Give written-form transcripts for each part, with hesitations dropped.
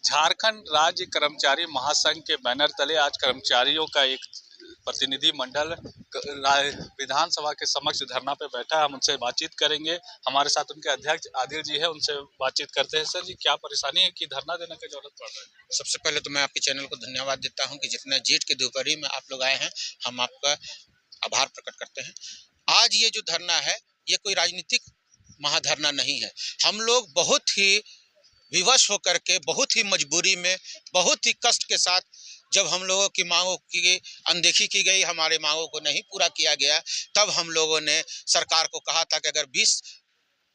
झारखंड राज्य कर्मचारी महासंघ के बैनर तले आज कर्मचारियों का एक प्रतिनिधि मंडल विधानसभा के समक्ष धरना पे बैठा है। हम उनसे बातचीत करेंगे। हमारे साथ उनके अध्यक्ष आदिल जी है, उनसे बातचीत करते हैं। सर जी, क्या परेशानी है कि धरना देने की जरूरत पड़ रही है? सबसे पहले तो मैं आपके चैनल को धन्यवाद देता हूं कि जितना जेठ के दोपहरी में आप लोग आए हैं, हम आपका आभार प्रकट करते हैं। आज ये जो धरना है, ये कोई राजनीतिक महाधरना नहीं है। हम लोग बहुत ही विवश होकर के, बहुत ही मजबूरी में, बहुत ही कष्ट के साथ, जब हम लोगों की मांगों की अनदेखी की गई, हमारे मांगों को नहीं पूरा किया गया, तब हम लोगों ने सरकार को कहा था कि अगर 20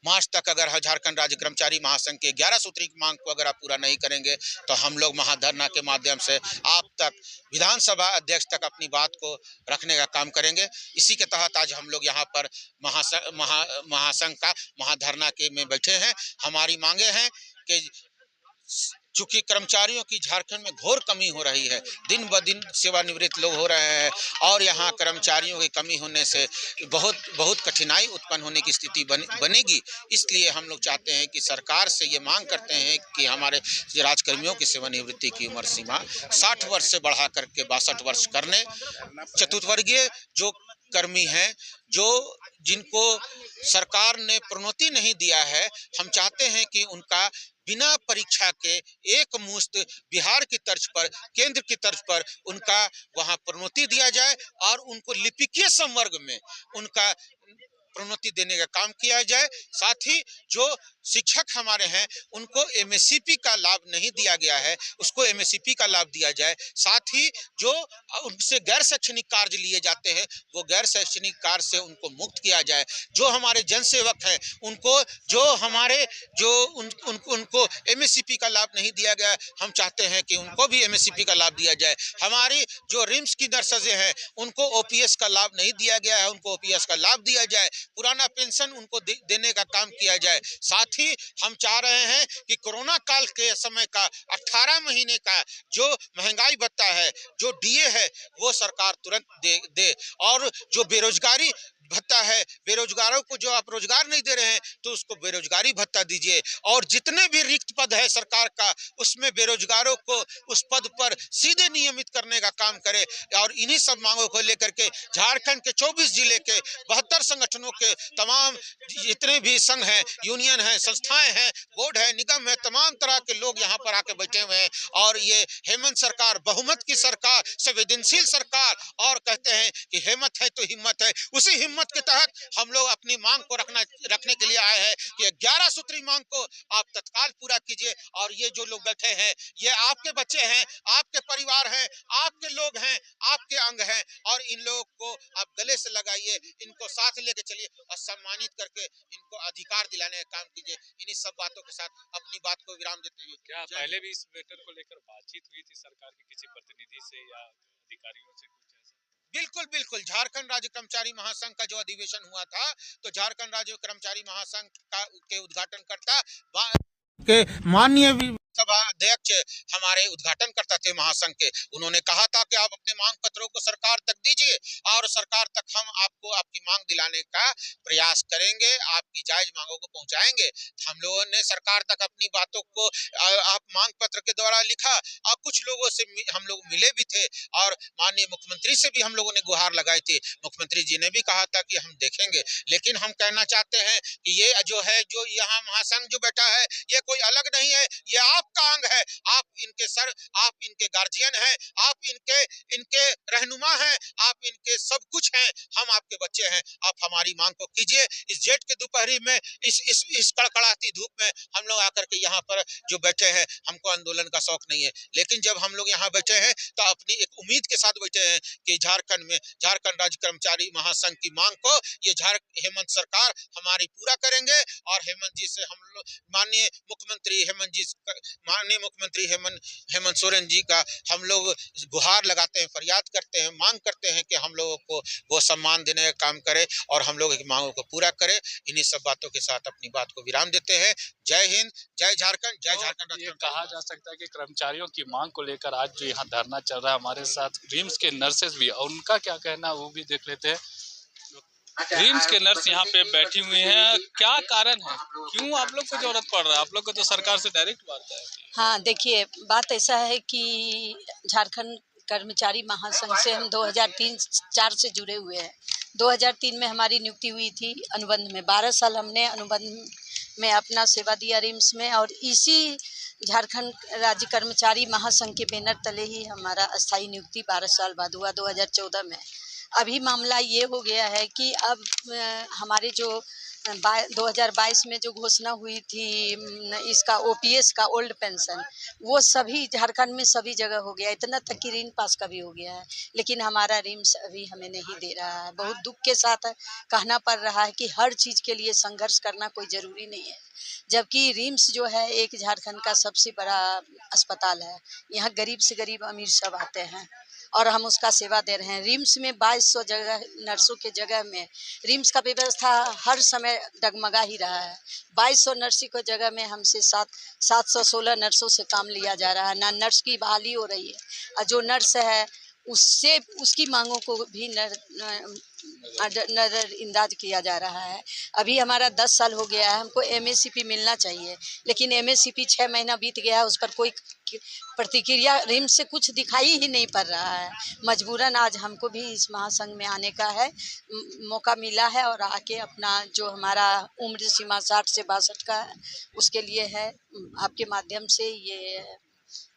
मार्च तक अगर झारखंड राज्य कर्मचारी महासंघ के 11 सूत्री की मांग को अगर आप पूरा नहीं करेंगे, तो हम लोग महाधरना के माध्यम से आप तक, विधानसभा अध्यक्ष तक अपनी बात को रखने का काम करेंगे। इसी के तहत आज हम लोग यहाँ पर महासंघ का महाधरना के में बैठे हैं। हमारी मांगे हैं कि चूंकि कर्मचारियों की झारखंड में घोर कमी हो रही है, दिन ब दिन सेवानिवृत्त लोग हो रहे हैं और यहाँ कर्मचारियों की कमी होने से बहुत कठिनाई उत्पन्न होने की स्थिति बनेगी। इसलिए हम लोग चाहते हैं कि सरकार से ये मांग करते हैं कि हमारे राजकर्मियों की सेवानिवृत्ति की उम्र सीमा 60 वर्ष से बढ़ा करके 62 वर्ष करने, चतुर्थवर्गीय जो कर्मी हैं, जिनको सरकार ने प्रोन्नति नहीं दिया है, हम चाहते हैं कि उनका बिना परीक्षा के एक मुश्त बिहार की तर्ज पर, केंद्र की तर्ज पर उनका वहां प्रोन्नति दिया जाए और उनको लिपिकीय संवर्ग में उनका प्रोन्नति देने का काम किया जाए। साथ ही जो शिक्षक हमारे हैं, उनको एमएससीपी का लाभ नहीं दिया गया है, उसको एमएससीपी का लाभ दिया जाए। साथ ही जो उनसे गैर शैक्षणिक कार्य लिए जाते हैं, वो गैर शैक्षणिक कार्य से उनको मुक्त किया जाए। जो हमारे जनसेवक हैं, उनको एमएससीपी का लाभ नहीं दिया गया, हम चाहते हैं कि उनको भी एमएससीपी का लाभ दिया जाए। हमारी जो रिम्स की नर्सें हैं, उनको ओपीएस का लाभ नहीं दिया गया है, उनको ओपीएस का लाभ दिया जाए। पुराना पेंशन उनको देने का काम किया जाए। साथ ही हम चाह रहे हैं कि कोरोना काल के समय का 18 महीने का जो महंगाई भत्ता है, जो डीए है, वो सरकार तुरंत दे और जो बेरोजगारी भत्ता है, बेरोजगारों को जो आप रोजगार नहीं दे रहे हैं, तो उसको बेरोजगारी भत्ता दीजिए। और जितने भी रिक्त पद है सरकार का, उसमें बेरोजगारों को उस पद पर सीधे नियमित करने का काम करे। और इन्हीं सब मांगों को लेकर के झारखंड के 24 जिले के 72 संगठनों के तमाम जितने भी संघ हैं, यूनियन हैं, संस्थाएं हैं, बोर्ड है, निगम है, तमाम तरह के लोग यहाँ पर आके बैठे हुए हैं। और ये हेमंत सरकार, बहुमत की सरकार, संवेदनशील सरकार, और कहते हैं कि हेमंत है तो हिम्मत है। उसी हिम्मत के तहत हम लोग अपनी मांग को रखने के लिए आए हैं कि 11 सूत्री मांग को आप तत्काल पूरा कीजिए। और ये जो लोग बैठे हैं, ये आपके बच्चे हैं, आपके परिवार हैं, आपके लोग हैं, आपके अंग हैं, और इन लोगों को आप गले से लगाइए, इनको साथ लेके चलिए और सम्मानित करके इनको अधिकार दिलाने का काम कीजिए। इन्हीं सब बातों के साथ अपनी बात को विराम देते हुए, क्या पहले भी इस मैटर को लेकर बातचीत हुई थी सरकार के किसी प्रतिनिधि से या अधिकारियों से, कुछ ऐसा? बिल्कुल बिल्कुल, झारखंड राज्य कर्मचारी महासंघ का जो अधिवेशन हुआ था, तो झारखंड राज्य कर्मचारी महासंघ के उद्घाटनकर्ता के माननीय सभा अध्यक्ष हमारे उद्घाटन करता थे महासंघ के। उन्होंने कहा था कि आप अपने मांग पत्रों को सरकार तक दीजिए और सरकार तक हम आपको आपकी मांग दिलाने का प्रयास करेंगे, आपकी जायज मांगों को पहुंचाएंगे। हम लोगों ने सरकार तक अपनी बातों को आप मांग पत्र के द्वारा लिखा और कुछ लोगों से हम लोग मिले भी थे और माननीय मुख्यमंत्री से भी हम लोगों ने गुहार लगाई थी। मुख्यमंत्री जी ने भी कहा था कि हम देखेंगे। लेकिन हम कहना चाहते हैं कि ये जो है, जो यहाँ महासंघ जो बैठा है, ये कोई अलग नहीं है, ये आपका अंग है। आप इनके सर, आप इनके गार्जियन हैं, आप इनके रहनुमा हैं, आप इनके सब कुछ हैं। हम आपके बच्चे हैं। आप हमारी मांग को कीजिए। इस जेठ के दोपहरी में, इस कड़कड़ाती धूप में हम लोग आकर के यहाँ पर जो बैठे हैं, हमको आंदोलन का शौक नहीं है, लेकिन जब हम लोग यहाँ बैठे हैं तो अपनी एक उम्मीद के साथ बैठे हैं कि झारखंड राज्य कर्मचारी महासंघ की मांग को ये हेमंत सरकार हमारी पूरा करेंगे। और हेमंत जी से हम लोग माननीय मुख्यमंत्री हेमंत सोरेन जी का हम लोग गुहार लगाते हैं, फरियाद करते हैं, मांग करते हैं कि हम लोगों को वो सम्मान देने का काम करे और हम लोग की मांगों को पूरा करे। इन्हीं सब बातों के साथ अपनी बात को विराम देते हैं। जय हिंद, जय झारखंड, जय झारखंड। ये कहा जा सकता है कि कर्मचारियों की मांग को लेकर आज जो यहाँ धरना चल रहा है, हमारे साथ रिम्स के नर्सेज भी, और उनका क्या कहना वो भी देख लेते हैं। रिम्स के नर्स यहाँ पे बैठी हुई हैं, क्या कारण है, क्यों आप लोग को जरूरत पड़ रहा है? आप लोग को तो सरकार से डायरेक्ट बात है। हाँ, देखिए बात ऐसा है कि झारखंड कर्मचारी महासंघ से हम 2003-4 से जुड़े हुए हैं। 2003 में हमारी नियुक्ति हुई थी अनुबंध में। 12 साल हमने अनुबंध में अपना सेवा दिया रिम्स में, और इसी झारखंड राज्य कर्मचारी महासंघ के बैनर तले ही हमारा अस्थायी नियुक्ति 12 साल बाद हुआ 2014 में। अभी मामला ये हो गया है कि अब हमारे जो 2022 में जो घोषणा हुई थी इसका ओपीएस का ओल्ड पेंशन, वो सभी झारखंड में सभी जगह हो गया, इतना तक कि ऋण पास का भी हो गया है, लेकिन हमारा रिम्स अभी हमें नहीं दे रहा है। बहुत दुख के साथ कहना पड़ रहा है कि हर चीज़ के लिए संघर्ष करना कोई ज़रूरी नहीं है, जबकि रिम्स जो है एक झारखंड का सबसे बड़ा अस्पताल है। यहाँ गरीब से गरीब अमीर सब आते हैं और हम उसका सेवा दे रहे हैं। रिम्स में 2200 जगह नर्सों के जगह में रिम्स का व्यवस्था हर समय डगमगा ही रहा है। 2200 नर्सों की जगह में हमसे 716 नर्सों से काम लिया जा रहा है, ना नर्स की बहाली हो रही है, और जो नर्स है उससे उसकी मांगों को भी नज़रअंदाज किया जा रहा है। अभी हमारा 10 साल हो गया है, हमको एमएससीपी मिलना चाहिए, लेकिन एमएससीपी 6 महीना बीत गया है, उस पर कोई प्रतिक्रिया रिम्स से कुछ दिखाई ही नहीं पड़ रहा है। मजबूरन आज हमको भी इस महासंघ में आने का है मौका मिला है, और आके अपना जो हमारा उम्र सीमा 60 से 62 का है उसके लिए है, आपके माध्यम से ये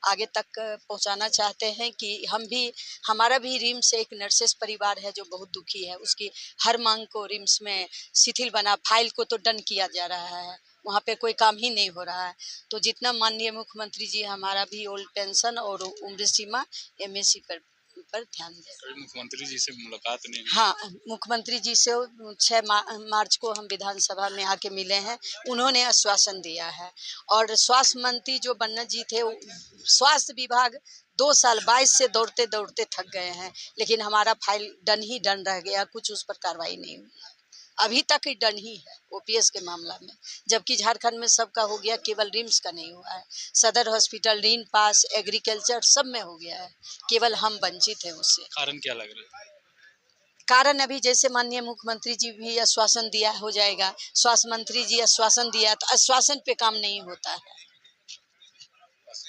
आगे तक पहुंचाना चाहते हैं कि हम भी, हमारा भी रिम्स एक नर्सेस परिवार है जो बहुत दुखी है। उसकी हर मांग को रिम्स में शिथिल बना, फाइल को तो डन किया जा रहा है, वहाँ पे कोई काम ही नहीं हो रहा है। तो जितना माननीय मुख्यमंत्री जी हमारा भी ओल्ड पेंशन और उम्र सीमा एमएससी पर ध्यान दें। कभी मुख्यमंत्री जी से मुलाकात नहीं? हाँ, मुख्यमंत्री जी से 6 मार्च को हम विधानसभा में आके मिले हैं, उन्होंने आश्वासन दिया है। और स्वास्थ्य मंत्री जो बन्ना जी थे, स्वास्थ्य विभाग 2 साल 22 से दौड़ते दौड़ते थक गए हैं, लेकिन हमारा फाइल डन ही डन रह गया, कुछ उस पर कार्रवाई नहीं हुई। अभी तक ही डन ही है ओपीएस के मामला में, जबकि झारखंड में सबका हो गया, केवल रिम्स का नहीं हुआ है। सदर हॉस्पिटल, ऋण पास, एग्रीकल्चर सब में हो गया है, केवल हम वंचित हैं उससे। कारण क्या लग रहा है? कारण अभी जैसे माननीय मुख्यमंत्री जी भी आश्वासन दिया हो जाएगा, स्वास्थ्य मंत्री जी आश्वासन दिया, तो आश्वासन पे काम नहीं होता है,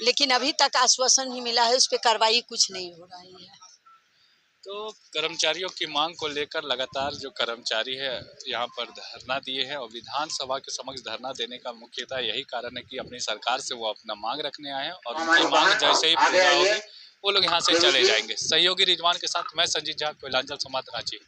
लेकिन अभी तक आश्वासन ही मिला है, उस पर कार्रवाई कुछ नहीं हो रही है। तो कर्मचारियों की मांग को लेकर लगातार जो कर्मचारी है यहाँ पर धरना दिए हैं, और विधानसभा के समक्ष धरना देने का मुख्यतः यही कारण है कि अपनी सरकार से वो अपना मांग रखने आए हैं, और उनकी मांग जैसे ही पूरा होगी वो लोग यहाँ से चले जाएंगे। सहयोगी रिजवान के साथ मैं संजीत झा, कोयलांचल संवाद, रांची।